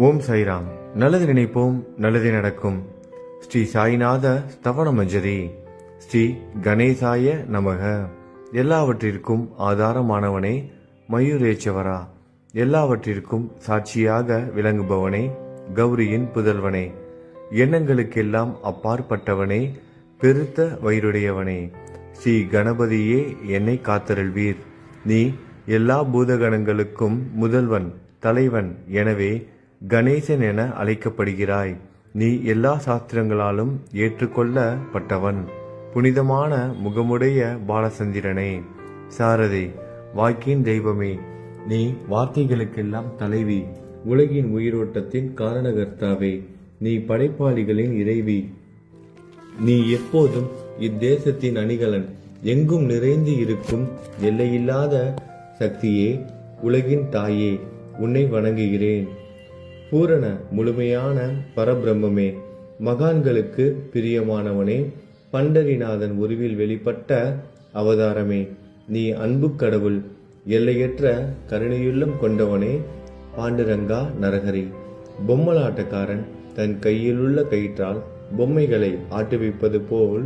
ஓம் சாய்ராம். நல்லது நினைப்போம், நல்லது நடக்கும். ஸ்ரீ சாய்நாத ஸ்தவன மஞ்சரி. ஸ்ரீ கணேசாய நமக. எல்லாவற்றிற்கும் ஆதாரமானவனே, மயூரேச்சவரா, எல்லாவற்றிற்கும் சாட்சியாக விளங்குபவனே, கௌரியின் புதல்வனே, எண்ணங்களுக்கெல்லாம் அப்பாற்பட்டவனே, பெருத்த வயிறுடையவனே, ஸ்ரீ கணபதியே என்னை காத்தருள்வீர். நீ எல்லா பூதகணங்களுக்கும் முதல்வன், தலைவன். எனவே கணேசன் என அழைக்கப்படுகிறாய். நீ எல்லா சாஸ்திரங்களாலும் ஏற்றுக்கொள்ளப்பட்டவன். புனிதமான முகமுடைய பாலசந்திரனே, சாரதே, வாக்கின் தெய்வமே, நீ வார்த்தைகளுக்கெல்லாம் தலைவி, உலகின் உயிரோட்டத்தின் காரணகர்த்தாவே, நீ படைப்பாளிகளின் இறைவி, நீ எப்போதும் இத்தேசத்தின் அணிகலன், எங்கும் நிறைந்து இருக்கும் எல்லையில்லாத சக்தியே, உலகின் தாயே, உன்னை வணங்குகிறேன். பூரண முழுமையான பரபிரம்மே, மகான்களுக்கு பிரியமானவனே, பண்டரிநாதன் உருவில் வெளிப்பட்ட அவதாரமே, நீ அன்பு கடவுள், எல்லையற்ற கருணையுள்ளம் கொண்டவனே, பாண்டுரங்கா நரகரி. பொம்மலாட்டக்காரன் தன் கையிலுள்ள கயிற்றால் பொம்மைகளை ஆட்டுவிப்பது போல்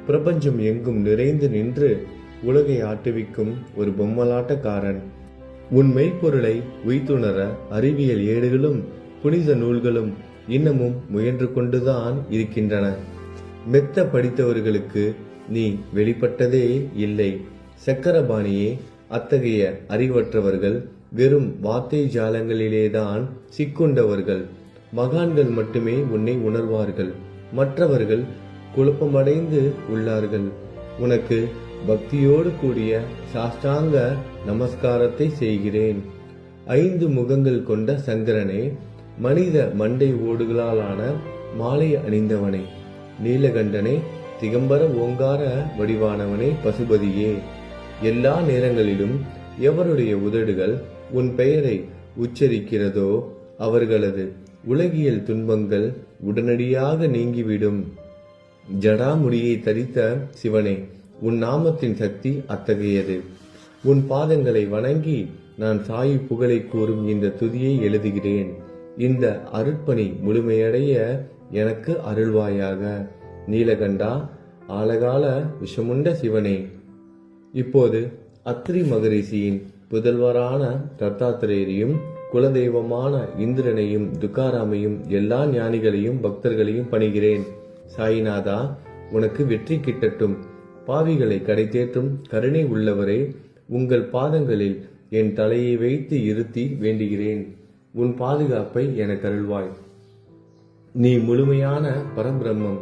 பிரபஞ்சம் எங்கும் நிறைந்து நின்று உலகை ஆட்டுவிக்கும் ஒரு பொம்மலாட்டக்காரன். உன் மெய்ப்பொருளை உய்த்துணர அறிவியல் ஏடுகளும் புனித நூல்களும் இன்னமும் முயன்று கொண்டுதான் இருக்கின்றன. மெத்த படித்தவர்களுக்கு நீ வெளிப்பட்டதே இல்லை. சக்கரபாணியே, அத்தகைய அறிவற்றவர்கள் வெறும் வார்த்தை ஜாலங்களிலேதான் சிக்குண்டவர்கள். மகான்கள் மட்டுமே உன்னை உணர்வார்கள். மற்றவர்கள் குழப்பமடைந்து உள்ளார்கள். உனக்கு பக்தியோடு கூடிய சாஷ்டாங்க நமஸ்காரத்தை செய்கிறேன். 5 முகங்கள் கொண்ட சந்திரனே, மனித மண்டை ஓடுகளாலான மாலை அணிந்தவனே, நீலகண்டனே, திகம்பர ஓங்கார வடிவானவனே, பசுபதியே, எல்லா நேரங்களிலும் எவருடைய உதடுகள் உன் பெயரை உச்சரிக்கிறதோ அவர்களது உலகியல் துன்பங்கள் உடனடியாக நீங்கிவிடும். ஜடாமுடியை தரித்த சிவனே, உன் நாமத்தின் சக்தி அத்தகையது. உன் பாதங்களை வணங்கி நான் சாயி புகழை கூறும் இந்த துதியை எழுதுகிறேன். இந்த அருட்பணி முழுமையடைய எனக்கு அருள்வாயாக. நீலகண்டா, ஆலகால விஷமுண்ட சிவனே. இப்போது அத்ரி மகரிஷியின் புதல்வரான தத்தாத்திரேயரையும் குலதெய்வமான இந்திரனையும் துக்காராமையும் எல்லா ஞானிகளையும் பக்தர்களையும் பணிகிறேன். சாயிநாதா, உனக்கு வெற்றி கிட்டட்டும். பாவிகளை கடைத்தேற்றும் கருணை உள்ளவரே, உங்கள் பாதங்களில் என் தலையை வைத்து இருத்தி வேண்டுகிறேன். உன் பாதுகாப்பை எனக்கு அருள்வாய். நீ முழுமையான பரபிரம்மம்,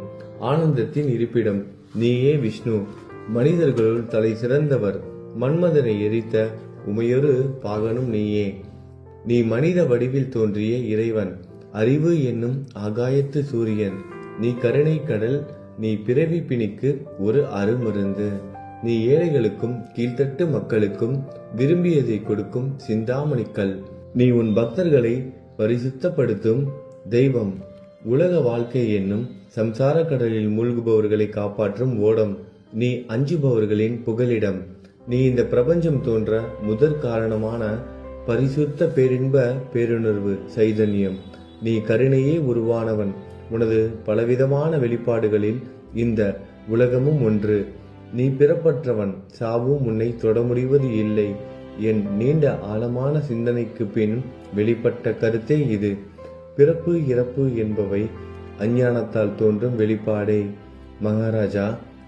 ஆனந்தத்தின் இருப்பிடம். நீயே விஷ்ணு, மனிதர்களுள் தலை சிறந்தவர். மன்மதனை எரித்த உமையொரு பாகனும் நீயே. நீ மனித வடிவில் தோன்றிய இறைவன், அறிவு என்னும் ஆகாயத்து சூரியன். நீ கருணை கடல், நீ பிறவி பிணிக்கு ஒரு அருமருந்து. நீ ஏழைகளுக்கும் கீழ்த்தட்டு மக்களுக்கும் விரும்பியதை கொடுக்கும் சிந்தாமணிக்கல். நீ உன் பக்தர்களை பரிசுத்தப்படுத்தும் தெய்வம். உலக வாழ்க்கை என்னும் சம்சார கடலில் மூழ்குபவர்களை காப்பாற்றும் ஓடம். நீ அஞ்சுபவர்களின் புகலிடம். நீ இந்த பிரபஞ்சம் தோன்ற முதற் காரணமான பரிசுத்த பேரின்ப பேருணர்வு சைதன்யம். நீ கருணையே உருவானவன். உனது பலவிதமான வெளிப்பாடுகளில் இந்த உலகமும் ஒன்று. நீ பிறப்பற்றவன், சாவும் உன்னை தொட முடிவது இல்லை. என் நீண்ட ஆழமான சிந்தனைக்கு பின் வெளிப்பட்ட கருத்தே இது. பிறப்பு இறப்பு என்பவை அஞ்ஞானத்தால் தோன்றும் வெளிப்பாடே. மகாராஜா,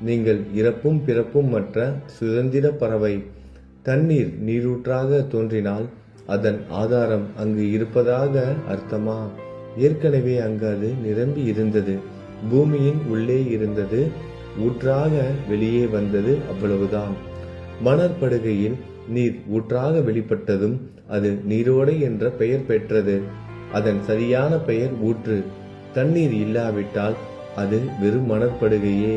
நீங்கள் இறப்பும் பிறப்பும் மற்ற சுதந்திர பறவை. தண்ணீர் நீரூற்றாக தோன்றினால் அதன் ஆதாரம் அங்கு இருப்பதாக அர்த்தமா? ஏற்கனவே அங்கு அது நிரம்பி இருந்தது. பூமியின் உள்ளே இருந்தது, ஊற்றாக வெளியே வந்தது, அவ்வளவுதான். மணற்படுகையில் நீர் ஊற்றாக வெளிப்பட்டதும் அது நீரோடை என்ற பெயர் பெற்றது. அதன் சரியான பெயர் ஊற்று. தண்ணீர் இல்லாவிட்டால் அது வெறும் மணற்படுகையே.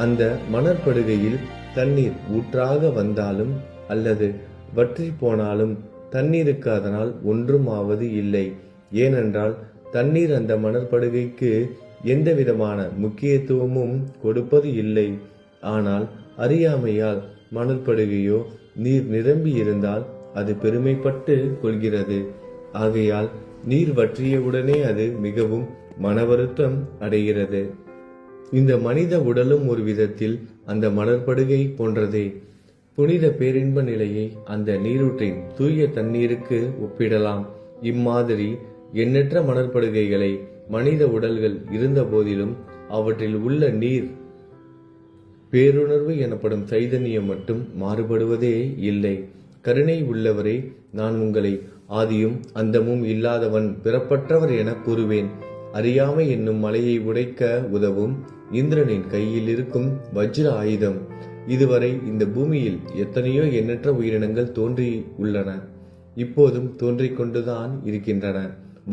அந்த மணற்படுகையில் தண்ணீர் ஊற்றாக வந்தாலும் அல்லது வற்றி போனாலும் தண்ணீருக்கு அதனால் ஒன்றும் ஆவது இல்லை. ஏனென்றால் தண்ணீர் அந்த மணற்படுகைக்கு எந்த விதமான முக்கியத்துவமும் கொடுப்பது இல்லை. ஆனால் அறியாமையால் மணற்படுகையோ நீர் நிரம்பி இருந்தால் அது பெருமைப்பட்டு கொள்கிறது. ஆகையால் நீர் வற்றியவுடனே அது மிகவும் மனவருத்தம் அடைகிறது. இந்த மனித உடலும் ஒரு விதத்தில் அந்த மணற்படுகை போன்றதே. புனித பேரின்ப நிலையை அந்த நீரூற்றின் தூய தண்ணீருக்கு ஒப்பிடலாம். இம்மாதிரி எண்ணற்ற மணற்படுகைகளை மனித உடல்கள் இருந்த போதிலும் அவற்றில் உள்ள நீர் பேருணர்வு எனப்படும் சைதன்யம் மட்டும் மாறுபடுவதே இல்லை. கருணை உள்ளவரே, நான் உங்களை ஆதியும் அந்தமும் இல்லாதவன், பிறப்பற்றவர் என கூறுவேன். அறியாமை என்னும் மலையை உடைக்க உதவும் இந்திரனின் கையில் இருக்கும் வஜ்ர ஆயுதம். இதுவரை இந்த பூமியில் எத்தனையோ எண்ணற்ற உயிரினங்கள் தோன்றி உள்ளன, இப்போதும் தோன்றிக் கொண்டுதான் இருக்கின்றன.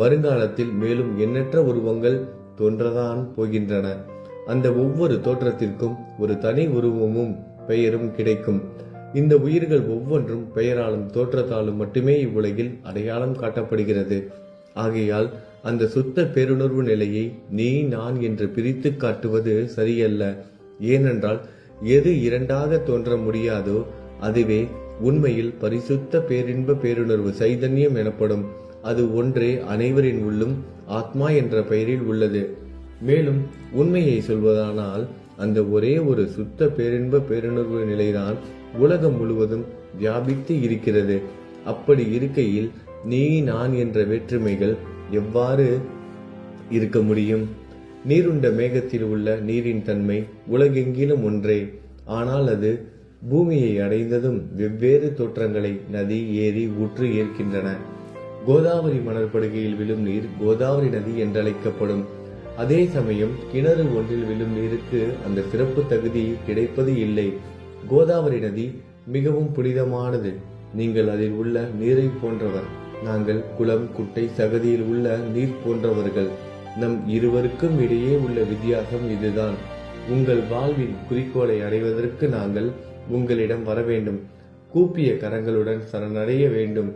வருங்காலத்தில் மேலும் எண்ணற்ற உருவங்கள் தோன்றதான் போகின்றன. அந்த ஒவ்வொரு தோற்றத்திற்கும் ஒரு தனி உருவமும் பெயரும் கிடைக்கும். இந்த உயிர்கள் ஒவ்வொன்றும் பெயராலும் தோற்றத்தாலும் மட்டுமே இவ்வுலகில் அடையாளம் காட்டப்படுகிறது. ஆகையால் அந்த சுத்த பேருணர்வு நிலையை நீ நான் என்று பிரித்து காட்டுவது சரியல்ல. ஏனென்றால் எது இரண்டாக தோன்ற முடியாதோ அதுவே உண்மையில் பரிசுத்த பேரின்ப பேருணர்வு சைதன்யம் எனப்படும். அது ஒன்றே அனைவரின் உள்ளும் ஆத்மா என்ற பெயரில் உள்ளது. மேலும் உண்மையை சொல்வதானால் அந்த ஒரே ஒரு சுத்த பேரின்ப பேருணர்வு நிலைதான் உலகம் முழுவதும் வியாபித்து இருக்கிறது. அப்படி இருக்கையில் நீ நான் என்ற வேற்றுமைகள் எவ்வாறு இருக்க முடியும்? நீருண்ட மேகத்தில் உள்ள நீரின் தன்மை உலகெங்கிலும் ஒன்றே. ஆனால் அது பூமியை அடைந்ததும் வெவ்வேறு தோற்றங்களை நதி, ஏரி, ஊற்று ஏற்கின்றன. கோதாவரி மணற்படுகையில் விழும் நீர் கோதாவரி நதி என்றழைக்கப்படும். அதே சமயம் கிணறு ஒன்றில் விழும் நீருக்கு அந்த சிறப்பு தகுதி கிடைப்பது இல்லை. கோதாவரி நதி மிகவும் புனிதமானது. நீங்கள் அதில் உள்ள நீரை போன்றவர். நாங்கள் குளம், குட்டை, சகதியில் உள்ள நீர் போன்றவர்கள். நம் இருவருக்கும் இடையே உள்ள வித்தியாசம் இதுதான். உங்கள் வாழ்வின் குறிக்கோளை அடைவதற்கு நாங்கள் உங்களிடம் வர வேண்டும். கூப்பிய கரங்களுடன் சரணடைய வேண்டும்.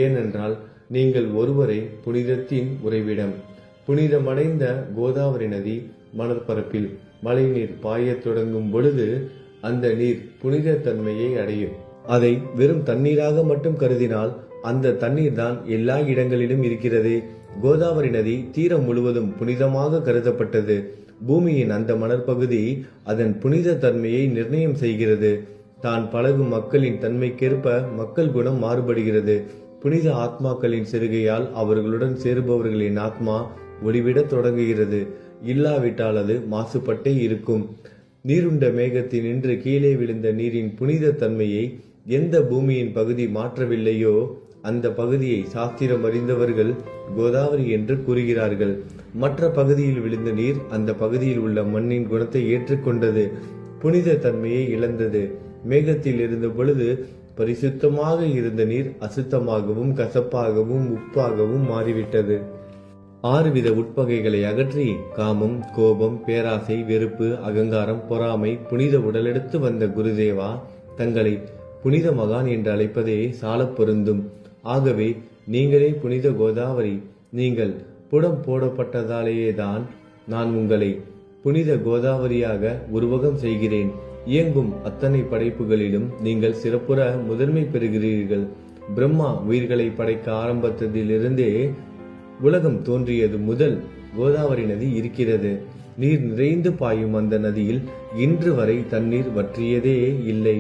ஏனென்றால் நீங்கள் ஒருவரை புனிதத்தின் உறைவிடம். புனிதமடைந்த கோதாவரி நதி மணற்பரப்பில் மழைநீர் பாயத் தொடங்கும் பொழுது அந்த நீர் புனித தன்மையை அடையும். அதை வெறும் தண்ணீராக மட்டும் கருதினால் அந்த தண்ணீர் தான் எல்லா இடங்களிலும் இருக்கிறது. கோதாவரி நதி தீரம் முழுவதும் புனிதமாக கருதப்பட்டது. பூமியின் அந்த மணற்பகுதி அதன் புனித தன்மையை நிர்ணயம் செய்கிறது. தான் பழகும் மக்களின் தன்மைக்கேற்ப மக்கள் குணம் மாறுபடுகிறது. புனித ஆத்மாக்களின் செருகையால் அவர்களுடன் சேருபவர்களின் ஆத்மா ஒளிவிடத் தொடங்குகிறது. இல்லாவிட்டால் அது மாசுபட்டே இருக்கும். நீருண்ட மேகத்தினின்று கீழே விழுந்த நீரின் புனித தன்மையை எந்த பூமியின் பகுதி மாற்றவில்லையோ அந்த பகுதியை சாஸ்திரம் அறிந்தவர்கள் கோதாவரி என்று கூறுகிறார்கள். மற்ற பகுதியில் விழுந்த நீர் அந்த பகுதியில் உள்ள மண்ணின் குணத்தை ஏற்றுக்கொண்டது, புனித தன்மையை இழந்தது. மேகத்தில் இருந்த பொழுது பரிசுத்தமாக இருந்த நீர் அசுத்தமாகவும் கசப்பாகவும் உப்பாகவும் மாறிவிட்டது. 6 வித உட்பகைகளை அகற்றி காமம், கோபம், பேராசை, வெறுப்பு, அகங்காரம், பொறாமை புனித உடலெடுத்து வந்த குருதேவா தங்களை புனித மகான் என்று அழைப்பதே சாலப் பொருந்தும். ஆகவே நீங்களே புனித கோதாவரி. நீங்கள் புடம் போடப்பட்டதாலேயேதான் நான் உங்களை புனித கோதாவரியாக உருவகம் செய்கிறேன். இயங்கும் அத்தனை படைப்புகளிலும் நீங்கள் சிறப்புற முதன்மை பெறுகிறீர்கள். பிரம்மா உயிர்களை படைக்க ஆரம்பித்ததிலிருந்தே உலகம் தோன்றியது முதல் கோதாவரி நதி இருக்கிறது. நீர் நிறைந்து பாயும் அந்த நதியில் இன்று வரை தண்ணீர் வற்றியதே இல்லை.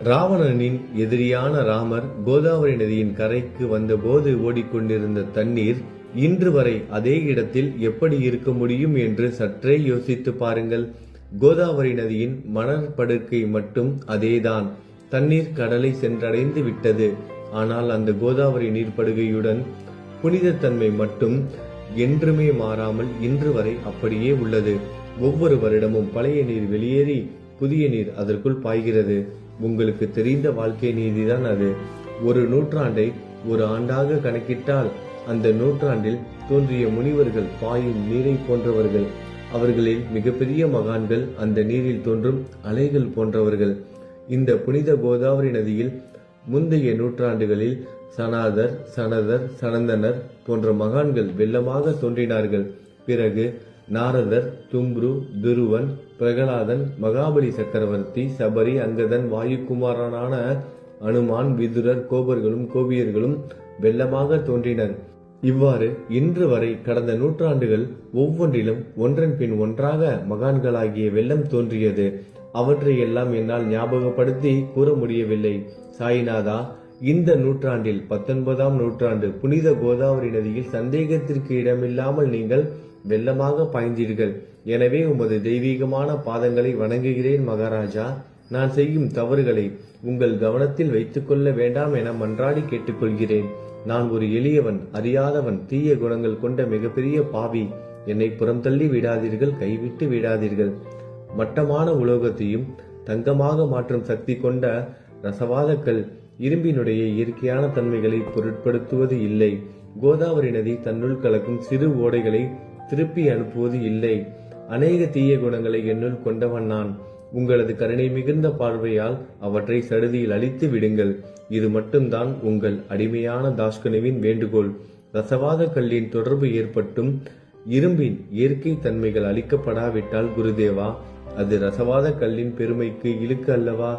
ராவணனின் எதிரியான ராமர் கோதாவரி நதியின் கரைக்கு வந்தபோது ஓடிக்கொண்டிருந்த தண்ணீர் இன்று வரை அதே இடத்தில் எப்படி இருக்க முடியும் என்று சற்றே யோசித்து பாருங்கள். கோதாவரி நதியின் மணற்படுக்கை மட்டும் அதேதான். தண்ணீர் கடலை சென்றடைந்து விட்டது. ஆனால் அந்த கோதாவரி நீர்ப்படுகையுடன் புனிதத்தன்மை மட்டும் என்றுமே மாறாமல் இன்று வரை அப்படியே உள்ளது. ஒவ்வொரு வருடமும் பழைய நீர் வெளியேறி புதிய நீர் அதற்குள் பாய்கிறது. உங்களுக்கு தெரிந்த வாழ்க்கை நீதிதான் அது. ஒரு நூற்றாண்டை ஒரு ஆண்டாக கணக்கிட்டால் அந்த நூற்றாண்டில் தோன்றிய முனிவர்கள் பாயும் நீரை போன்றவர்கள். அவர்களில் மிகப்பெரிய மகான்கள் அந்த நீரில் தோன்றும் அலைகள் போன்றவர்கள். இந்த புனித கோதாவரி நதியில் முந்தைய நூற்றாண்டுகளில் சனாதர், சனதர், சனந்தனர் போன்ற மகான்கள் வெள்ளமாக தோன்றினார்கள். பிறகு நாரதர், தும்ரு, துருவன், பிரகலாதன், மகாபலி சக்கரவர்த்தி, சபரி, அங்கதன், வாயுகுமாரனான அனுமான், விதுரர், கோபர்களும் கோபியர்களும் வெள்ளமாக தோன்றினர். இவ்வாறு இன்று வரை கடந்த நூற்றாண்டுகள் ஒவ்வொன்றிலும் ஒன்றன் பின் ஒன்றாக மகான்களாகிய வெள்ளம் தோன்றியது. அவற்றை எல்லாம் என்னால் ஞாபகப்படுத்தி கூற முடியவில்லை. சாய்நாதா, இந்த நூற்றாண்டில் 19ஆம் நூற்றாண்டு புனித கோதாவரி நதியில் சந்தேகத்திற்கு இடமில்லாமல் நீங்கள் வெள்ளமாக பாய்ந்தீர்கள். எனவே உமது தெய்வீகமான பாதங்களை வணங்குகிறேன் மகாராஜா. நான் செய்யும் தவறுகளை உங்கள் கவனத்தில் வைத்துக் கொள்ள வேண்டாம் என மன்றாடி கேட்டுக்கொள்கிறேன். நான் ஒரு எளியவன், அறியாதவன், தீய குணங்கள் கொண்ட மிகப்பெரிய பாவி. என்னை புறம் தள்ளி விடாதீர்கள், கைவிட்டு விடாதீர்கள். மட்டமான உலோகத்தையும் தங்கமாக மாற்றும் சக்தி கொண்ட ரசவாதக்கல் இரும்பினுடைய இயற்கையான தன்மைகளை பொருட்படுத்துவது இல்லை. கோதாவரி நதி தன்னுள் கலக்கும் சிறு ஓடைகளை திருப்பி அனுப்புவது இல்லை. அநேக தீய குணங்களை என்னுள் கொண்டவன் நான். உங்களது கருணை மிகுந்த பார்வையால் அவற்றை சடுதியில் அழித்து விடுங்கள். இது மட்டும்தான் உங்கள் அடிமையான தாஷ்கனுவின் வேண்டுகோள். ரசவாத கல்லின் தொடர்பு ஏற்பட்டும் இரும்பின் இயற்கை தன்மைகள் அளிக்கப்படாவிட்டால் குருதேவா, அது ரசவாத கல்லின் பெருமைக்கு இழுக்கு அல்லவா?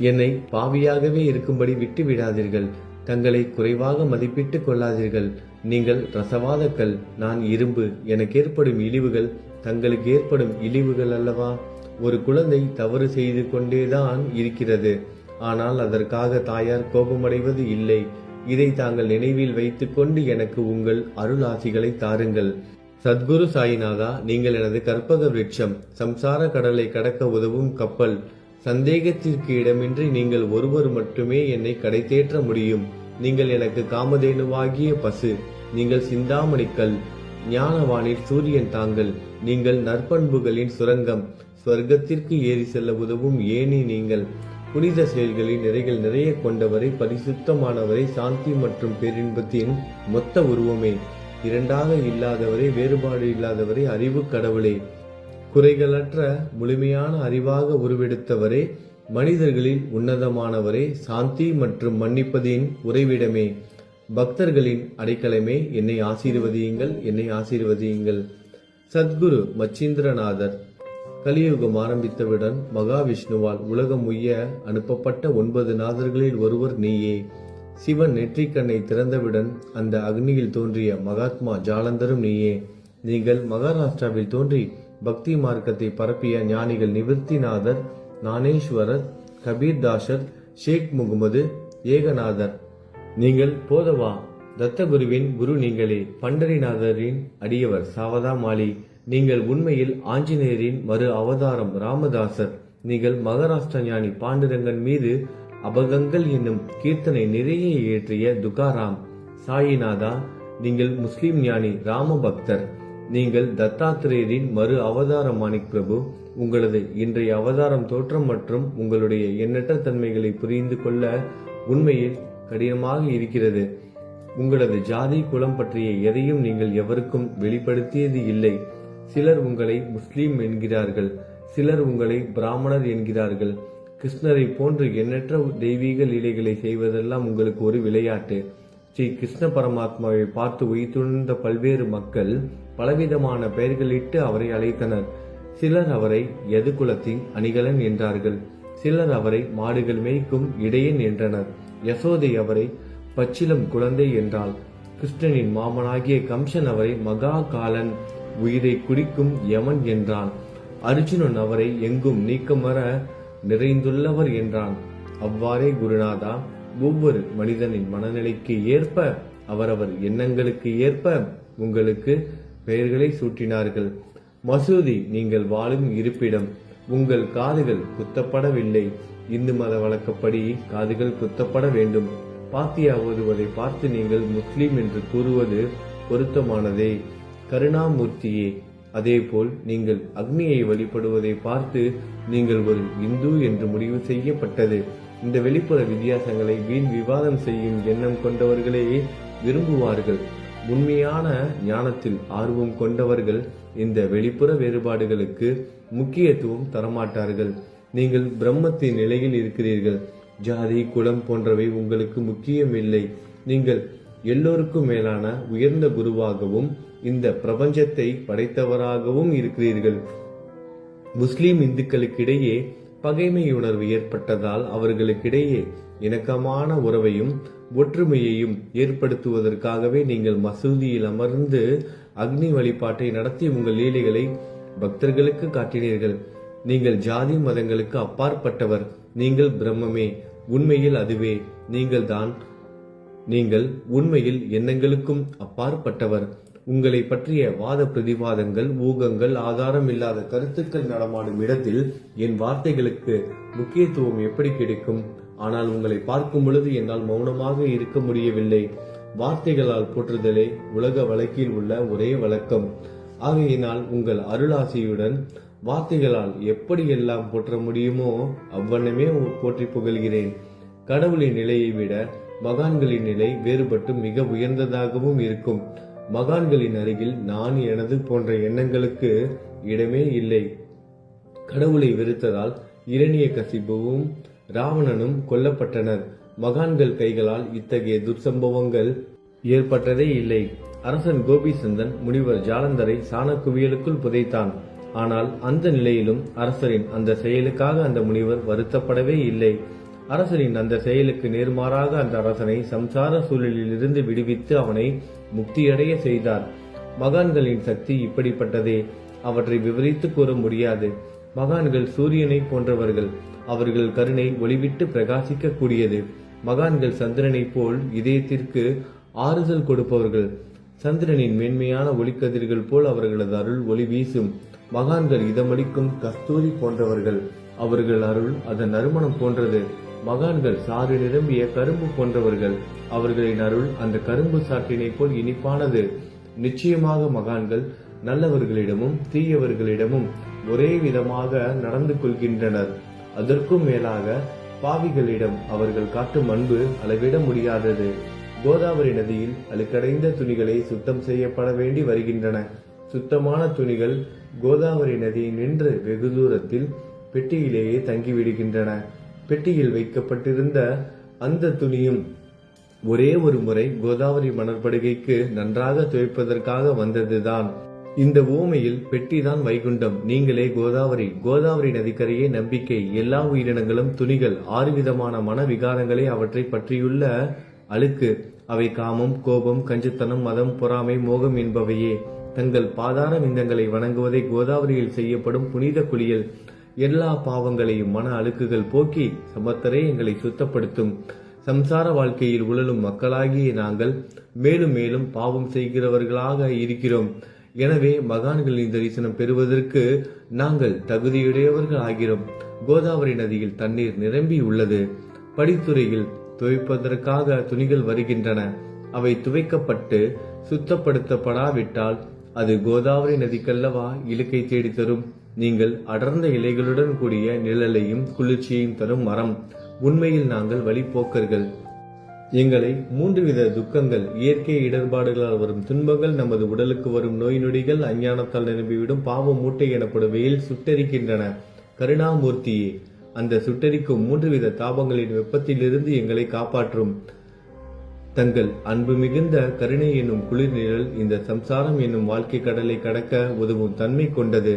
என்னை பாவியாகவே இருக்கும்படி விட்டு விடாதீர்கள். தங்களை குறைவாக மதிப்பிட்டுக் கொள்ளாதீர்கள். நீங்கள் ரசவாத கல், நான் இரும்பு. எனக்கு ஏற்படும் இழிவுகள் தங்களுக்கு ஏற்படும் இழிவுகள் அல்லவா? ஒரு குழந்தை தவறு செய்து கொண்டேதான் இருக்கிறது. ஆனால் அதற்காக தாயார் கோபமடைவது இல்லை. இதை தாங்கள் நினைவில் வைத்துக் கொண்டு எனக்கு உங்கள் அருள் ஆசிகளை தாருங்கள். சத்குரு சாய்நாதா, நீங்கள் எனது கற்பக விருட்சம், சம்சார கடலை கடக்க உதவும் கப்பல். சந்தேகத்திற்கு இடமின்றி நீங்கள் ஒருவர் மட்டுமே என்னை கடை தேற்ற முடியும். நீங்கள் எனக்கு காமதேனுவாகிய பசு. நீங்கள் சிந்தாமணிக்கல், ஞானவானில் சூரியன் தாங்கள். நீங்கள் நற்பண்புகளின் சுரங்கம், ஸ்வர்க்கத்திற்கு ஏறி செல்ல உதவும் ஏணி நீங்கள். புனித செயல்களின் நிறைகள் நிறைய கொண்டவரை, பரிசுத்தமானவரை, சாந்தி மற்றும் பேரின்பத்தின் மொத்த உருவமே, இரண்டாக இல்லாதவரை, வேறுபாடு இல்லாதவரை, அறிவு கடவுளே, குறைகளற்ற முழுமையான அறிவாக உருவெடுத்தவரே, மனிதர்களில் உன்னதமானவரே, சாந்தி மற்றும் மன்னிப்பதின் உறைவிடமே, பக்தர்களின் அடைக்கலமே, என்னை ஆசீர்வதியுங்கள், என்னை ஆசீர்வதியுங்கள். சத்குரு மச்சீந்திரநாதர். கலியுகம் ஆரம்பித்தவுடன் மகாவிஷ்ணுவால் உலகம் உய்ய அனுப்பப்பட்ட 9 நாதர்களில் ஒருவர் நீயே. சிவன் நெற்றிக்கண்ணை திறந்தவுடன் அந்த அக்னியில் தோன்றிய மகாத்மா ஜாலந்தரும் நீயே. நீங்கள் மகாராஷ்டிராவில் தோன்றி பக்தி மார்க்கத்தை பரப்பிய ஞானிகள் நிவர்த்திநாதர், ஞானேஸ்வரர், கபீர்தாசர், ஷேக் முகமது, ஏகநாதர். நீங்கள் போதவா தத்தகுருவின் குரு நீங்களே. பண்டரிநாதரின் அடியவர் சாவதா மாலி. நீங்கள் உண்மையில் ஆஞ்சநேயரின் மறு அவதாரம் ராமதாசர். நீங்கள் மகாராஷ்டிர ஞானி பாண்டுரங்கன் மீது அபகங்கள் என்னும் கீர்த்தனை நிறைய இயற்றிய துகாராம். சாயிநாதா, நீங்கள் முஸ்லிம் ஞானி ராம பக்தர். நீங்கள் தத்தாத்திரேயரின் மறு அவதாரம் மாணிக் பிரபு. உங்களது இன்றைய அவதாரம் தோற்றம் மற்றும் உங்களுடைய எண்ணற்ற தன்மைகளை புரிந்து கொள்ள உண்மையில் கடினமாக இருக்கிறது. உங்களது ஜாதி குலம் பற்றிய எதையும் நீங்கள் எவருக்கும் வெளிப்படுத்தியது இல்லை. சிலர் உங்களை முஸ்லீம் என்கிறார்கள், சிலர் உங்களை பிராமணர் என்கிறார்கள். கிருஷ்ணரை போன்று எண்ணற்ற தெய்வீக லீலைகளை செய்வதெல்லாம் உங்களுக்கு ஒரு விளையாட்டு. ஸ்ரீ கிருஷ்ண பரமாத்மாவை பார்த்து உயிர்த்துணர்ந்த பல்வேறு மக்கள் பலவிதமான பெயர்களிட்டு அவரை அழைத்தனர். சிலர் அவரை யது குலத்தின் அணிகலன் என்றார்கள். சிலர் அவரை மாடுகள் மேய்க்கும் இடையன் என்றனர். யசோதை அவரை பச்சிலம் குழந்தை என்றாள். கிருஷ்ணனின் மாமனாகிய கம்சன் அவரை மகா காலன், உயிரை குடிக்கும் யமன் என்றான். அர்ஜுனன் அவரை எங்கும் நீக்கமர நிறைந்துள்ளவர் என்றான். அவ்வாறே குருநாதா, ஒவ்வொரு மனிதனின் மனநிலைக்கு ஏற்ப, அவரவர் எண்ணங்களுக்கு ஏற்ப உங்களுக்கு பெயர்களை சூட்டினார்கள். மசூதி நீங்கள் வாழும் இருப்பிடம். உங்கள் காதுகள் குத்தப்படவில்லை. இந்து மத வழக்கப்படி காதுகள் குத்தப்பட வேண்டும். பாத்தியா ஓதுவதை பார்த்து நீங்கள் முஸ்லீம் என்று கூறுவது பொருத்தமானதே. கருணாமூர்த்தியே, அதேபோல் நீங்கள் அக்னியை வழிபடுவதை பார்த்து நீங்கள் ஒரு இந்து என்று முடிவு செய்யப்பட்டது. இந்த வெளிப்புற வித்தியாசங்களை வீண் விவாதம் செய்யும் எண்ணம் கொண்டவர்களே விரும்புவார்கள். உண்மையான ஞானத்தில் ஆர்வம் கொண்டவர்கள் இந்த வெளிப்புற வேறுபாடுகளுக்கு முக்கியத்துவம் தரமாட்டார்கள். நீங்கள் பிரம்மத்தின் நிலையில் இருக்கிறீர்கள். ஜாதி குலம் போன்றவை உங்களுக்கு முக்கியமில்லை. நீங்கள் எல்லோருக்கும் மேலான உயர்ந்த குருவாகவும் இந்த பிரபஞ்சத்தை படைத்தவராகவும் இருக்கிறீர்கள். முஸ்லிம் இந்துக்களுக்கிடையே பகைமை உணர்வு ஏற்பட்டதால் அவர்களுக்கிடையே இணக்கமான உறவையும் ஒற்றுமையையும் ஏற்படுத்துவதற்காகவே நீங்கள் மசூதியில் அமர்ந்து அக்னி வழிபாட்டை நடத்தி உங்கள் லீலைகளை பக்தர்களுக்கு காட்டினீர்கள். நீங்கள் ஜாதி மதங்களுக்கு அப்பாற்பட்டவர். நீங்கள் பிரம்மமே. உண்மையில் அதுவே நீங்கள் உண்மையில் எண்ணங்களுக்கும் அப்பாற்பட்டவர். உங்களை பற்றிய வாத பிரதிவாதங்கள், ஊகங்கள், ஆதாரம் இல்லாத கருத்துக்கள் நடமாடும் இடத்தில் என் வார்த்தைகளுக்கு முக்கியத்துவம் எப்படி கிடைக்கும்? ஆனால் உங்களை பார்க்கும் பொழுது என்னால் மௌனமாக இருக்க முடியவில்லை. வார்த்தைகளால் போற்றுதலே உலக வழக்கில் உள்ள ஒரே வழக்கம். ஆகையினால் உங்கள் அருளாசியுடன் வார்த்தைகளால் எப்படியெல்லாம் போற்ற முடியுமோ அவ்வண்ணமே போற்றி புகழ்கிறேன். கடவுளின் நிலையை விட மகான்களின் நிலை வேறுபட்டு மிக உயர்ந்ததாகவும் இருக்கும். மகான்களின் அருகில் நான், எனது போன்ற எண்ணங்களுக்கு இடமே இல்லை. கடவுளை வெறுத்ததால் இரணியகசிபுவும் ராவணனும் கொல்லப்பட்டனர். மகான்கள் கைகளால் இத்தகைய துர்சம்பவங்கள் ஏற்பட்டதே இல்லை. அரசன் கோபிசந்தன் முனிவர் ஜாலந்தரை சாணக்குவியலுக்குள் புதைத்தான். ஆனால் அந்த நிலையிலும் அரசரின் அந்த செயலுக்காக அந்த முனிவர் வருத்தப்படவே இல்லை. அரசரின் அந்த செயலுக்கு நேர்மாறாக அந்த அரசனை சம்சார சூழலிலிருந்து விடுவித்து அவனை முக்தியடைய செய்தார். மகான்களின் சக்தி இப்படிப்பட்டதே. அவற்றை விவரித்து கூற முடியாது. மகான்கள் சூரியனை போன்றவர்கள். அவர்கள் கருணை ஒளிவிட்டு பிரகாசிக்க கூடியது. மகான்கள் சந்திரனை போல் இதயத்திற்கு ஆறுதல் கொடுப்பவர்கள். சந்திரனின் மேன்மையான ஒளிக்கதிர்கள் போல் அவர்களது அருள் ஒளி வீசும். மகான்கள் இதமளிக்கும் கஸ்தூரி போன்றவர்கள். அவர்கள் அருள் அதன் நறுமணம் போன்றது. மகான்கள் சாறு நிரம்பிய கரும்பு போன்றவர்கள். அவர்களின் அருள் அந்த கரும்பு சாற்றினை போல் இனிப்பானது. நிச்சயமாக மகான்கள் நல்லவர்களிடமும் தீயவர்களிடமும் ஒரே விதமாக நடந்து கொள்கின்றனர். அதற்கும் மேலாக பாவிகளிடம் அவர்கள் காட்டும் அன்பு அளவிட முடியாதது. கோதாவரி நதியில் அழுக்கடைந்த துணிகளை சுத்தம் செய்யப்பட வேண்டி வருகின்றன. சுத்தமான துணிகள் கோதாவரி நதியை நின்று வெகு தூரத்தில் பெட்டியிலேயே தங்கிவிடுகின்றன. பெட்டியில் வைக்கப்பட்டிருந்த அந்த துணியும் ஒரே ஒரு முறை கோதாவரி மணற்படுகைக்கு நன்றாக துவைப்பதற்காக வந்ததுதான். இந்த ஊமையில் பெட்டிதான் வைகுண்டம், நீங்களே கோதாவரி. கோதாவரி நதிக்கரையே நம்பிக்கை. எல்லா உயிரினங்களும் துணிகள். 6 விதமான மன விகாரங்களே அவற்றை பற்றியுள்ள அழுக்கு. அவை காமம், கோபம், கஞ்சுத்தனம், மதம், பொறாமை, மோகம் என்பவையே. தங்கள் பாதார விந்தங்களை வணங்குவதை கோதாவரியில் செய்யப்படும் புனித குளியல். எல்லா பாவங்களையும் மன அழுக்குகள் போக்கி சமத்தரே எங்களை சுத்தப்படுத்தும். சம்சார வாழ்க்கையில் உழலும் மக்களாகிய நாங்கள் மேலும் மேலும் பாவம் செய்கிறவர்களாக இருக்கிறோம். எனவே மகான்களின் தரிசனம் பெறுவதற்கு நாங்கள் தகுதியுடையவர்கள் ஆகிறோம். கோதாவரி நதியில் தண்ணீர் நிரம்பி உள்ளது. படித்துறையில் துவைப்பதற்காக துணிகள் வருகின்றன. அவை துவைக்கப்பட்டு சுத்தப்படுத்தப்படாவிட்டால் அது கோதாவரி நதிக்கல்லவா இலக்கை தேடி தரும். நீங்கள் அடர்ந்த இலைகளுடன் கூடிய நிழலையும் குளிர்ச்சியையும் தரும் மரம். உண்மையில் நாங்கள் வழிபோக்கர்கள். எங்களை 3 வித துக்கங்கள், இயற்கை இடர்பாடுகளால் வரும் துன்பங்கள், நமது உடலுக்கு வரும் நோய் நொடிகள், அஞ்ஞானத்தால் நிரம்பிவிடும் பாவ மூட்டை எனப்படுவையில் சுட்டரிக்கின்றன. கருணாமூர்த்தியே, அந்த சுட்டரிக்கும் 3 வித தாபங்களின் வெப்பத்திலிருந்து எங்களை காப்பாற்றும். தங்கள் அன்பு மிகுந்த கருணை என்னும் குளிர் நிழல் இந்த சம்சாரம் என்னும் வாழ்க்கை கடலை கடக்க உதவும் தன்மை கொண்டது.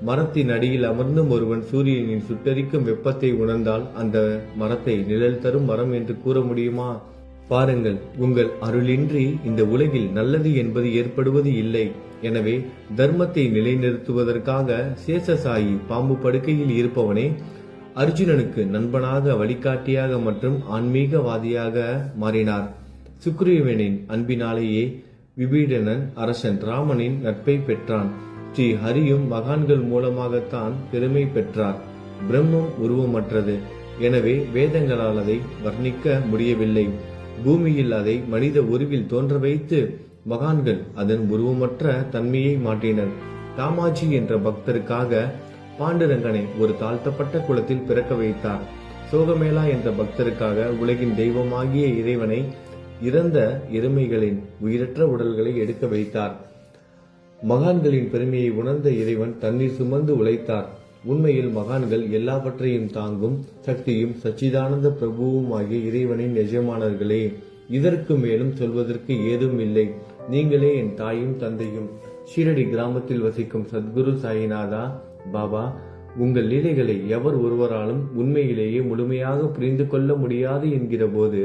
மரத்தின் அடியில் அமர்ந்தும் ஒருவன் சூரியனின் சுட்டரிக்கும் வெப்பத்தை உணர்ந்தால் அந்த மரத்தை நிழல் தரும் மரம் என்று கூற முடியுமா? பாருங்கள், உங்கள் அருளின்றி இந்த உலகில் நல்லது என்பது ஏற்படுவது இல்லை. எனவே தர்மத்தை நிலைநிறுத்துவதற்காக சேஷசாயி பாம்பு படுக்கையில் இருப்பவனே அர்ஜுனனுக்கு நண்பனாக, வழிகாட்டியாக மற்றும் ஆன்மீகவாதியாக மாறினார். சுக்ரீவனின் அன்பினாலேயே விபீடனன் அரசன் ராமனின் நட்பை பெற்றான். ஸ்ரீ ஹரியும் மகான்கள் மூலமாகத்தான் பெருமை பெற்றார். பிரம்மம் உருவமற்றது. எனவே வேதங்களால் அதை வர்ணிக்க முடியவில்லை. பூமியில் அதை மனித உருவில் தோன்ற வைத்து மகான்கள் அதன் உருவமற்ற தன்மையை மாற்றினர். தாமாஜி என்ற பக்தருக்காக பாண்டுரங்கனை ஒரு தாழ்த்தப்பட்ட குளத்தில் பிறக்க வைத்தார். சோகமேளா என்ற பக்தருக்காக உலகின் தெய்வமாகிய இறைவனை இறந்த எருமைகளின் உயிரற்ற உடல்களை எடுக்க வைத்தார். மகான்களின் பெருமையை உணர்ந்த இறைவன் தண்ணீர் சுமந்து உழைத்தார். உண்மையில் மகான்கள் எல்லாவற்றையும் தாங்கும் சக்தியும் சச்சிதானந்த பிரபுவும் ஆகிய இறைவனின் எஜமானர்களே. இதற்கு மேலும் சொல்வதற்கு ஏதும் இல்லை. நீங்களே என் தாயும் தந்தையும். ஷீரடி கிராமத்தில் வசிக்கும் சத்குரு சாயிநாதா பாபா, உங்கள் லீலைகளை எவர் ஒருவராலும் உண்மையிலேயே முழுமையாக புரிந்து கொள்ள முடியாது என்கிற போது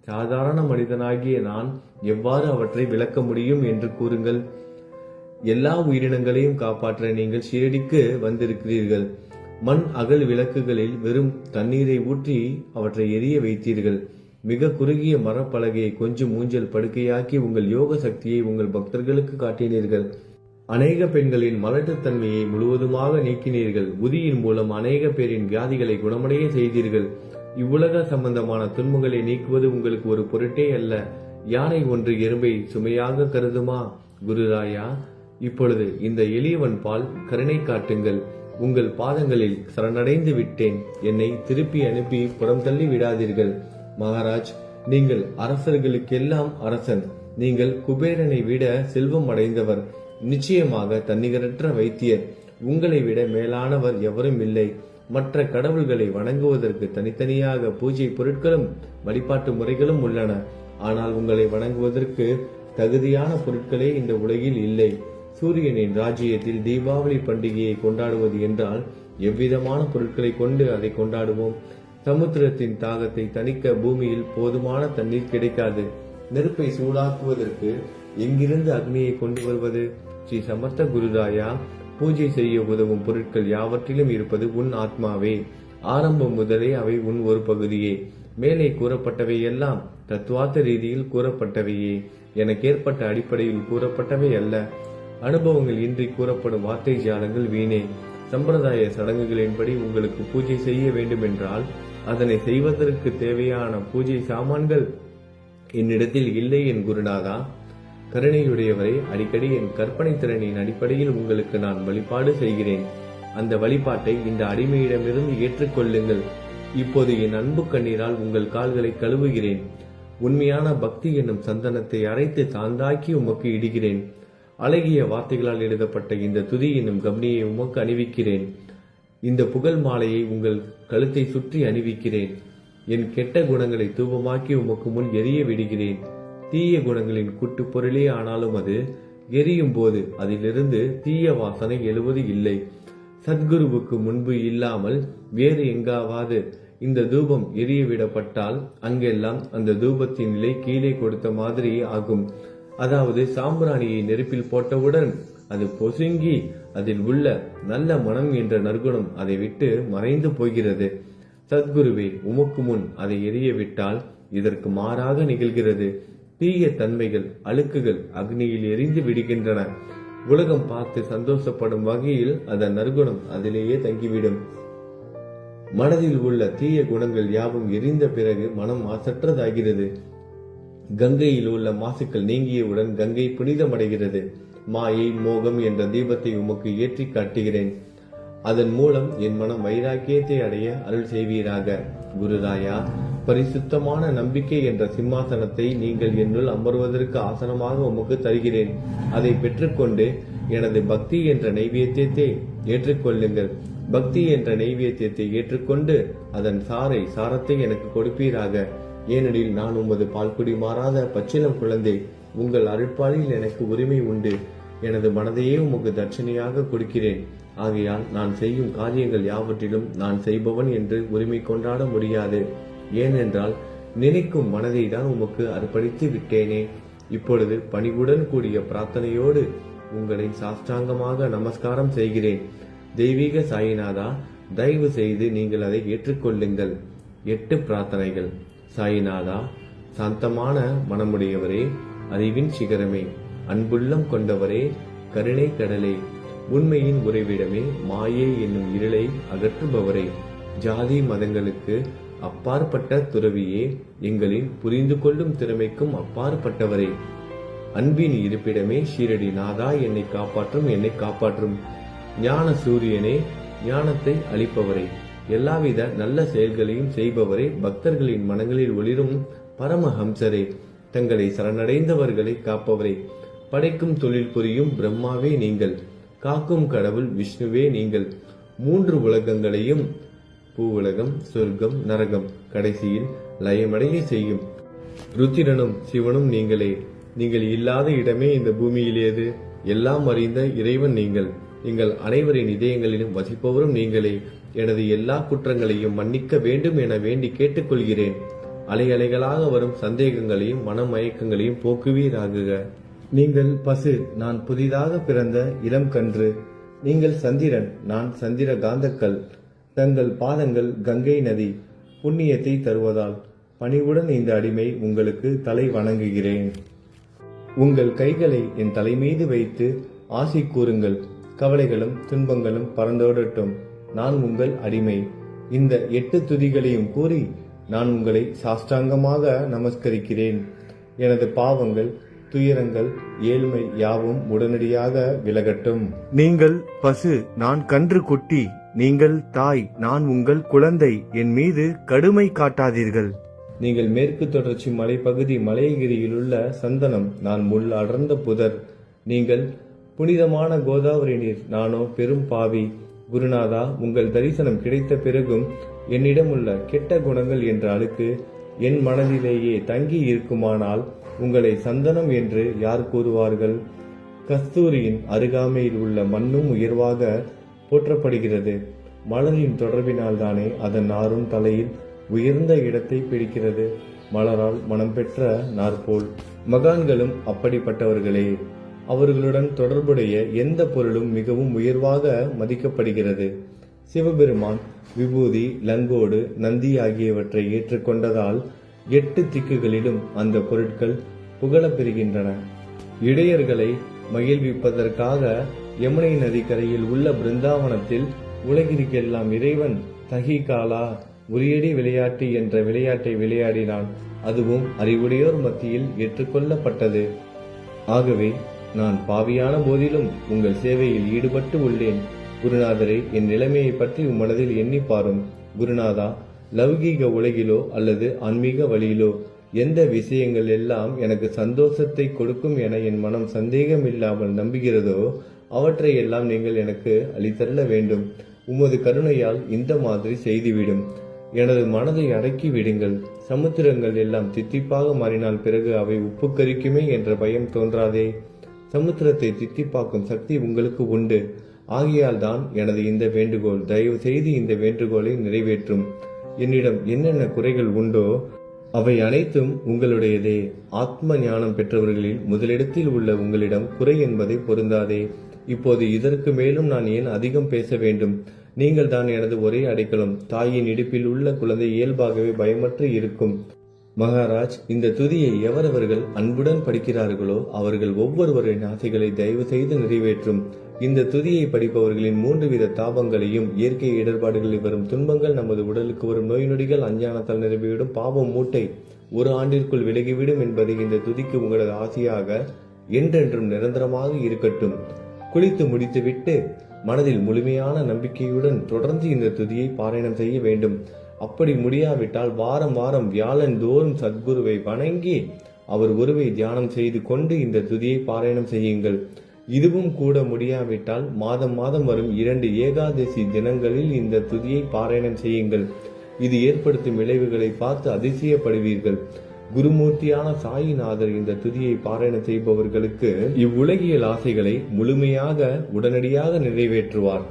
சாதாரண மனிதனாகிய நான் எவ்வாறு அவற்றை விளக்க முடியும் என்று கூறுங்கள். எல்லா உயிரினங்களையும் காப்பாற்ற நீங்கள் ஷீரடிக்கு வந்திருக்கிறீர்கள். மண் அகல் விளக்குகளில் வெறும் தண்ணீரை ஊற்றி அவற்றை எரிய வைத்தீர்கள். மிக குறுகிய மரப்பலகையை கொஞ்சம் ஊஞ்சல் படுக்கையாக்கி உங்கள் யோக சக்தியை உங்கள் பக்தர்களுக்கு காட்டினீர்கள். அநேக பெண்களின் மலட்டுத்தன்மையை முழுவதுமாக நீக்கினீர்கள். உதியின் மூலம் அநேக பேரின் வியாதிகளை குணமடைய செய்தீர்கள். இவ்வுலக சம்பந்தமான துன்பங்களை நீக்குவது உங்களுக்கு ஒரு பொருட்டே அல்ல. யானை ஒன்று எறும்பை சுமையாக கருதுமா? குருராயா, இப்பொழுது இந்த எளியவன் பால் கருணை காட்டுங்கள். உங்கள் பாதங்களில் சரணடைந்து விட்டேன். என்னை திருப்பி அனுப்பி புறம் தள்ளி விடாதீர்கள். மகாராஜ், நீங்கள் அரசர்களுக்கெல்லாம் அரசன். நீங்கள் குபேரனை விட செல்வம் அடைந்தவர். நிச்சயமாக தன்னிகரற்ற வைத்தியர். உங்களை விட மேலானவர் எவரும் இல்லை. மற்ற கடவுள்களை வணங்குவதற்கு தனித்தனியாக பூஜை பொருட்களும் வழிபாட்டு முறைகளும் உள்ளன. ஆனால் உங்களை வணங்குவதற்கு தகுதியான பொருட்களே இந்த உலகில் இல்லை. சூரியனின் ராஜ்யத்தில் தீபாவளி பண்டிகையை கொண்டாடுவது என்றால் எவ்விதமான பொருட்களை கொண்டு அதை கொண்டாடுவோம்? சமுத்திரத்தின் தாகத்தை தணிக்க பூமியில் போதுமான தண்ணீர் கிடைக்காது. நெருப்பை சூடாக்குவதற்கு எங்கிருந்து அக்னியை கொண்டு வருவது? ஸ்ரீ சமர்த்த குருராயா, பூஜை செய்ய உதவும் பொருட்கள் யாவற்றிலும் இருப்பது உன் ஆத்மாவே. ஆரம்பம் முதலே அவை உன் ஒரு பகுதியே. மேலே கூறப்பட்டவை எல்லாம் தத்துவார்த்த ரீதியில் கூறப்பட்டவையே. எனக்கு ஏற்பட்ட அடிப்படையில் கூறப்பட்டவை அல்ல. அனுபவங்கள் இன்றி கூறப்படும் வார்த்தை ஜாலங்கள் வீணே. சம்பிரதாய சடங்குகளின்படி உங்களுக்கு பூஜை செய்ய வேண்டுமென்றால் அதனை செய்வதற்கு தேவையான பூஜை சாமான்கள் என்னிடத்தில் இல்லை என் குருநாதா. கருணையுடையவரை, அடிக்கடி என் கற்பனை திறனின் அடிப்படையில் உங்களுக்கு நான் வழிபாடு செய்கிறேன். அந்த வழிபாட்டை இந்த அடிமையிடமிருந்து ஏற்றுக்கொள்ளுங்கள். இப்போது என் அன்பு கண்ணீரால் உங்கள் கால்களை கழுவுகிறேன். உண்மையான பக்தி என்னும் சந்தனத்தை அரைத்து சாந்தாக்கி உமக்கு இடுகிறேன். அழகிய வார்த்தைகளால் எழுதப்பட்ட இந்த துதி என்னும் கம்னியை உமக்கு அணிவிக்கிறேன். இந்த புகழ் மாலையை உங்கள் கழுத்தை சுற்றி அணிவிக்கிறேன். என் கெட்ட குணங்களை தூபமாக்கி உமக்கு முன் எரிய விடுகிறேன். தீய குணங்களின் கூட்டு பொருளே ஆனாலும் அது எரியும் போது அதிலிருந்து தீய வாசனை எழுவது இல்லை. சத்குருவுக்கு முன்பு இல்லாமல் வேறு எங்காவது இந்த தூபம் எரிய விடப்பட்டால் அங்கெல்லாம் அந்த தூபத்தின் நிலை கீழே கொடுத்த மாதிரி ஆகும். அதாவது சாம்பிராணியை நெருப்பில் போட்டவுடன் அது பொசுங்கி அதில் உள்ள நல்ல மனம் என்ற நற்குணம் அதை விட்டு மறைந்து போகிறது. சத்குருவே, உமக்கு முன் அதை எரிய விட்டால் இதற்கு மாறாக நிகழ்கிறது. தீய தன்மைகள், அழுக்குகள் அக்னியில் எரிந்து விடுகின்றன. உலகம் பார்த்து சந்தோஷப்படும் வகையில் அதன் நற்குணம் அதிலேயே தங்கிவிடும். மனதில் உள்ள தீய குணங்கள் யாவும் எரிந்த பிறகு மனம் மாசற்றதாகிறது. கங்கையில் உள்ள மாசுக்கள் நீங்கியவுடன் கங்கை புனிதமடைகிறது. மாயை, மோகம் என்ற தீபத்தை உமக்கு ஏற்றி காட்டுகிறேன். அதன் மூலம் என் மனம் வைராக்கியத்தை அடைய அருள் செய்வீராக. குருராயா, பரிசுத்தமான நம்பிக்கை என்ற சிம்மாசனத்தை நீங்கள் என்னுள் அமர்வதற்கு ஆசனமாக உமக்கு தருகிறேன். அதை பெற்றுக்கொண்டு எனது பக்தி என்ற நைவேத்தியத்தை ஏற்றுக்கொள்ளுங்கள். பக்தி என்ற நைவேத்தியத்தை ஏற்றுக்கொண்டு அதன் சாரத்தை எனக்கு கொடுப்பீராக. ஏனெனில் நான் உமது பால்குடி மாறாத பச்சிலம் குழந்தை. உங்கள் அருட்பாலில் எனக்கு உரிமை உண்டு. எனது மனதையே உமக்கு தட்சணையாக கொடுக்கிறேன். ஆகையால் நான் செய்யும் காரியங்கள் யாவற்றிலும் நான் செய்பவன் என்று உரிமை கொண்டாட முடியாது. ஏனென்றால் நினைக்கும் மனதை தான் உமக்கு அர்ப்பணித்து விட்டேனே. இப்பொழுது பணிவுடன் கூடிய பிரார்த்தனையோடு உங்களை சாஷ்டாங்கமாக நமஸ்காரம் செய்கிறேன். தெய்வீக சாயிநாதா, தயவு செய்து நீங்கள் அதை ஏற்றுக்கொள்ளுங்கள். 8 பிரார்த்தனைகள். சாயிநாதா, சாந்தமான மனமுடையவரே, அறிவின் சிகரமே, அன்புள்ளம் கொண்டவரே, கருணை கடலே, உண்மையின் உறைவிடமே, மாயை என்னும் இருளை அகற்றுபவரே, ஜாதி மதங்களுக்கு அப்பாற்பட்ட துறவியே, எங்களின் புரிந்து கொள்ளும் திறமைக்கும் அப்பாற்பட்டவரே, அன்பின் இருப்பிடமே, ஷீரடி நாதா, என்னை காப்பாற்றும். ஞான சூரியனே, ஞானத்தை அளிப்பவரே, எல்லாவித நல்ல செயல்களையும் செய்பவரே, பக்தர்களின் மனங்களில் ஒளிரும் பரமஹம்சரே, தங்களை சரணடைந்தவர்களை காப்பவரே, படைக்கும் தொழில் புரியும் பிரம்மாவே நீங்கள், காக்கும் கடவுள் விஷ்ணுவே நீங்கள், 3 உலகங்களையும், பூவுலகம், சொர்க்கம், நரகம், கடைசியில் லயமடைய செய்யும் ருத்திரனும் சிவனும் நீங்களே. நீங்கள் இல்லாத இடமே இந்த பூமியிலேது. எல்லாம் அறிந்த இறைவன் நீங்கள். எங்கள் அனைவரின் இதயங்களிலும் வசிப்பவரும் நீங்களே. எனது எல்லா குற்றங்களையும் மன்னிக்க வேண்டும் என வேண்டி கேட்டுக்கொள்கிறேன். அலை அலைகளாக வரும் சந்தேகங்களையும் மனமயக்கங்களையும் போக்குவீராகுக. நீங்கள் பசு, நான் புதிதாக பிறந்த இளம் கன்று. நீங்கள் சந்திரன், நான் சந்திர காந்தக்கல். தங்கள் பாதங்கள் கங்கை நதி, புண்ணியத்தை தருவதால் பணிவுடன் இந்த அடிமை உங்களுக்கு தலை வணங்குகிறேன். உங்கள் கைகளை என் தலை மீது வைத்து ஆசி கூறுங்கள். கவலைகளும் துன்பங்களும் பறந்தோடட்டும். நான் உங்கள் அடிமை. இந்த 8 துதிகளையும் கூறி நான் உங்களை சாஷ்டாங்கமாக நமஸ்கரிக்கிறேன். எனது பாவங்கள், துயரங்கள், ஏழ்மை யாவும் உடனடியாக விலகட்டும். நீங்கள் பசு, நான் கன்று குட்டி. நீங்கள் தாய், நான் உங்கள் குழந்தை. என் மீது கடுமை காட்டாதீர்கள். நீங்கள் மேற்கு தொடர்ச்சி மலைப்பகுதி மலையகிரியில் உள்ள சந்தனம், நான் முள் அடர்ந்த புதர். நீங்கள் புனிதமான கோதாவரி நீர், நானோ பெரும் பாவி. குருநாதா, உங்கள் தரிசனம் கிடைத்த பிறகும் என்னிடம் உள்ள கெட்ட குணங்கள் என்ற அழுக்கு என் மனதிலேயே தங்கி இருக்குமானால் உங்களை சந்தனம் என்று யார் கூறுவார்கள்? கஸ்தூரியின் அருகாமையில் உள்ள மண்ணும் உயர்வாக போற்றப்படுகிறது. மலரின் தொடர்பினால் தானே அதன் நாரும் தலையில் உயர்ந்த இடத்தை பிடிக்கிறது. மலரால் மனம் பெற்ற நாற்போல் மகான்களும் அப்படிப்பட்டவர்களே. அவர்களுடன் தொடர்புடைய எந்த பொருளும் மிகவும் உயர்வாக மதிக்கப்படுகிறது. சிவபெருமான் விபூதி, லங்கோடு, நந்தி ஆகியவற்றை ஏற்றுக்கொண்டதால் 8 திக்குகளிலும் அந்த பொருட்கள் புகழப்பெறுகின்றன. இடையர்களை மகிழ்விப்பதற்காக யமுனை நதிக்கரையில் உள்ள பிருந்தாவனத்தில் உலகிற்கெல்லாம் இறைவன் தகிகாலா உரியடி விளையாட்டு என்ற விளையாட்டை விளையாடினான். அதுவும் அறிவுடையோர் மத்தியில் ஏற்றுக்கொள்ளப்பட்டது. ஆகவே நான் பாவியான போதிலும் உங்கள் சேவையில் ஈடுபட்டு உள்ளேன். குருநாதரை, என் நிலைமையை பற்றி மனதில் எண்ணி பாரும். குருநாதா, லௌகீக உலகிலோ அல்லது ஆன்மீக வழியிலோ எந்த விஷயங்கள் எல்லாம் எனக்கு சந்தோஷத்தை கொடுக்கும் என என் மனம் சந்தேகம் இல்லாமல் நம்புகிறதோ அவற்றை எல்லாம் நீங்கள் எனக்கு அளித்தள்ள வேண்டும். உமது கருணையால் இந்த மாதிரி செய்துவிடும். எனது மனதை அடக்கி விடுங்கள். சமுத்திரங்கள் எல்லாம் தித்திப்பாக மாறினால் பிறகு அவை உப்பு கரிக்குமே என்ற பயம் தோன்றாதே. சமுத்திரத்தை தித்திப்பாக்கும் சக்தி உங்களுக்கு உண்டு. ஆகையால் தான் எனது இந்த வேண்டுகோள். தயவு செய்து இந்த வேண்டுகோளை நிறைவேற்றும். என்னிடம் என்னென்ன குறைகள் உண்டோ அவை அனைத்தும் உங்களுடையதே. ஆத்ம ஞானம் பெற்றவர்களில் முதலிடத்தில் உள்ள உங்களிடம் குறை என்பதை பொருந்தாதே. இப்போது இதற்கு மேலும் நான் ஏன் அதிகம் பேச வேண்டும்? நீங்கள் தான் எனது ஒரே அடைக்கலம். தாயின் இடுப்பில் உள்ள குழந்தை இயல்பாகவே பயமற்று இருக்கும். மகாராஜ், இந்த துதியை எவரவர்கள் அன்புடன் படிக்கிறார்களோ அவர்கள் ஒவ்வொருவரின் ஆசைகளை தயவு செய்து நிறைவேற்றும். இந்த துதியை படிப்பவர்களின் 3 வித தாபங்களையும், இயற்கை இடர்பாடுகளில் வரும் துன்பங்கள், நமது உடலுக்கு வரும் நோய் நொடிகள், அஞ்ஞானத்தால் நிரம்பிவிடும் பாவம் மூட்டை 1 ஆண்டிற்குள் விலகிவிடும் என்பதை இந்த துதிக்கு உங்களது ஆசையாக என்றென்றும் நிரந்தரமாக இருக்கட்டும். குளித்து முடித்துவிட்டு மனதில் முழுமையான நம்பிக்கையுடன் தொடர்ந்து இந்த துதியை பாராயணம் செய்ய வேண்டும். அப்படி முடியாவிட்டால் வாரம் வாரம் வியாழன் தோறும் சத்குருவை வணங்கி அவர் உருவை தியானம் செய்து கொண்டு இந்த துதியை பாராயணம் செய்யுங்கள். இதுவும் கூட முடியாவிட்டால் மாதம் மாதம் வரும் 2 ஏகாதசி தினங்களில் இந்த துதியை பாராயணம் செய்யுங்கள். இது ஏற்படுத்தும் விளைவுகளை பார்த்து அதிசயப்படுவீர்கள். குருமூர்த்தியான சாயிநாதர் இந்த துதியை பாராயணம் செய்பவர்களுக்கு இவ்வுலகியல் ஆசைகளை முழுமையாக உடனடியாக நிறைவேற்றுவார்.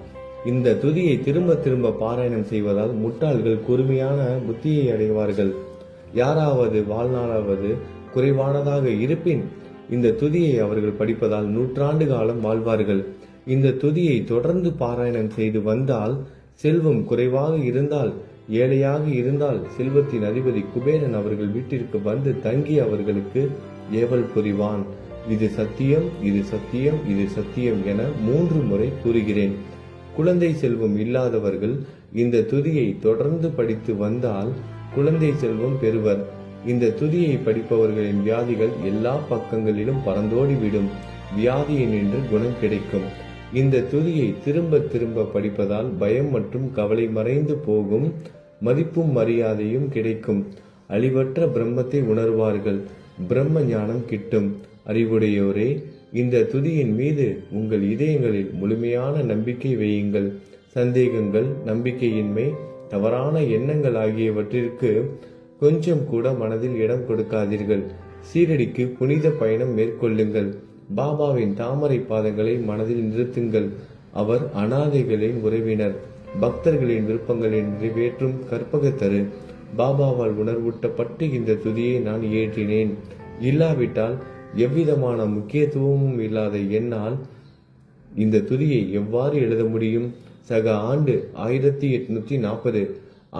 இந்த துதியை திரும்ப திரும்ப பாராயணம் செய்வதால் முட்டாள்கள் கூர்மையான புத்தியை அடைவார்கள். யாராவது வாழ்நாளாவது குறைவானதாக இருப்பின் இந்த துதியை அவர்கள் படிப்பதால் 100 ஆண்டு காலம் வாழ்வார்கள். இந்த துதியை தொடர்ந்து பாராயணம் செய்து வந்தால், செல்வம் குறைவாக இருந்தால், ஏழையாக இருந்தால், செல்வத்தின் அதிபதி குபேரன் அவர்கள் வீட்டிற்கு வந்து தங்கி அவர்களுக்கு ஏவல் புரிவான். இது சத்தியம், இது சத்தியம், இது சத்தியம் என 3 முறை கூறுகிறேன். குழந்தை செல்வம் இல்லாதவர்கள் இந்த துதியை தொடர்ந்து படித்து வந்தால் குழந்தை செல்வம் பெறுவர். இந்த துதியை படிப்பவர்களின் வியாதிகள் எல்லா பக்கங்களிலும் பறந்தோடிவிடும். வியாதியை நின்று குணம் கிடைக்கும். இந்த துதியை திரும்ப திரும்ப படிப்பதால் பயம் மற்றும் கவலை மறைந்து போகும். மதிப்பும் மரியாதையும் கிடைக்கும். அழிவற்ற பிரம்மத்தை உணர்வார்கள். பிரம்ம ஞானம் கிட்டும். அறிவுடையோரே, இந்த துதியின் மீது உங்கள் இதயங்களில் முழுமையான நம்பிக்கை வையுங்கள். சந்தேகங்கள், நம்பிக்கையின்மை, தவறான எண்ணங்கள் ஆகியவற்றிற்கு கொஞ்சம் கூட மனதில் இடம் கொடுக்காதீர்கள். சீரடிக்கு புனித பயணம் மேற்கொள்ளுங்கள். பாபாவின் தாமரை பாதங்களை மனதில் நிறுத்துங்கள். அவர் அனாதைகளின் உறவினர், பக்தர்களின் விருப்பங்களை நிறைவேற்றும் கற்பகத்தரு. பாபாவால் உணர்வூட்டப்பட்டு இந்த துதியை நான் இயற்றினேன். இல்லாவிட்டால் எவ்விதமான முக்கியத்துவமும் இல்லாத என்னால் இந்த துதியை எவ்வாறு எழுத முடியும்? சக ஆண்டு 1840,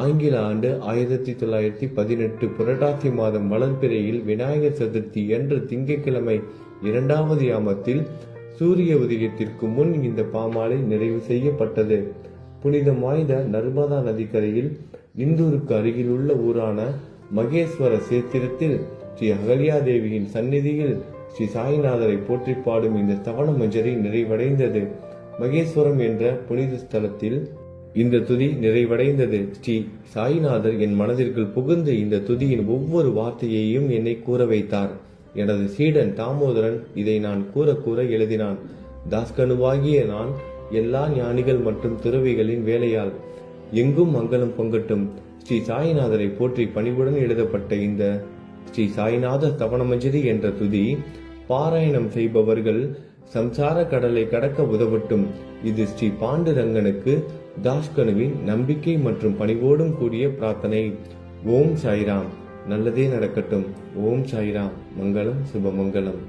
ஆங்கில ஆண்டு 1918 புரட்டாசி மாதம் வளர்பிறையில் விநாயகர் சதுர்த்தி என்ற திங்கட்கிழமை 2வது யாமத்தில் சூரிய உதயத்திற்கு முன் இந்த பாமாலை நிறைவு செய்யப்பட்டது. புனிதம் வாய்ந்த நர்மதா நதிக்கரையில் இந்தூருக்கு அருகிலுள்ள ஊரான மகேஸ்வர சேத்திரத்தில் ஸ்ரீ அகல்யாதேவியின் சந்நிதியில் ஸ்ரீ சாய்நாதரை போற்றி பாடும் இந்த ஸ்தவன மஞ்சரி நிறைவடைந்தது. மகேஸ்வரம் என்ற புனித ஸ்தலத்தில் இந்த துதி நிறைவடைந்தது. ஸ்ரீ சாய்நாதர் என் மனதிற்குள் புகுந்து இந்த துதியின் ஒவ்வொரு வார்த்தையையும் என்னை கூற வைத்தார். எனது சீடன் தாமோதரன் இதை நான் கூற எழுதினான். தாஸ்கனுவாகிய நான் எல்லா ஞானிகள் மற்றும் துறவிகளின் வேலையால் எங்கும் மங்களம் பொங்கட்டும். ஸ்ரீ சாய்நாதரை போற்றி பணிவுடன் எழுதப்பட்ட இந்த ஸ்ரீ சாய்நாத ஸ்தவனமஞ்சரி என்ற துதி பாராயணம் செய்பவர்கள் சம்சார கடலை கடக்க உதவட்டும். இது ஸ்ரீ பாண்டுரங்கனுக்கு தாஸ்கனுவின் நம்பிக்கை மற்றும் பணிவோடும் கூடிய பிரார்த்தனை. ஓம் சாய்ராம். நல்லதே நடக்கட்டும். ஓம் சாய்ராம். மங்களம் சுபமங்கலம்.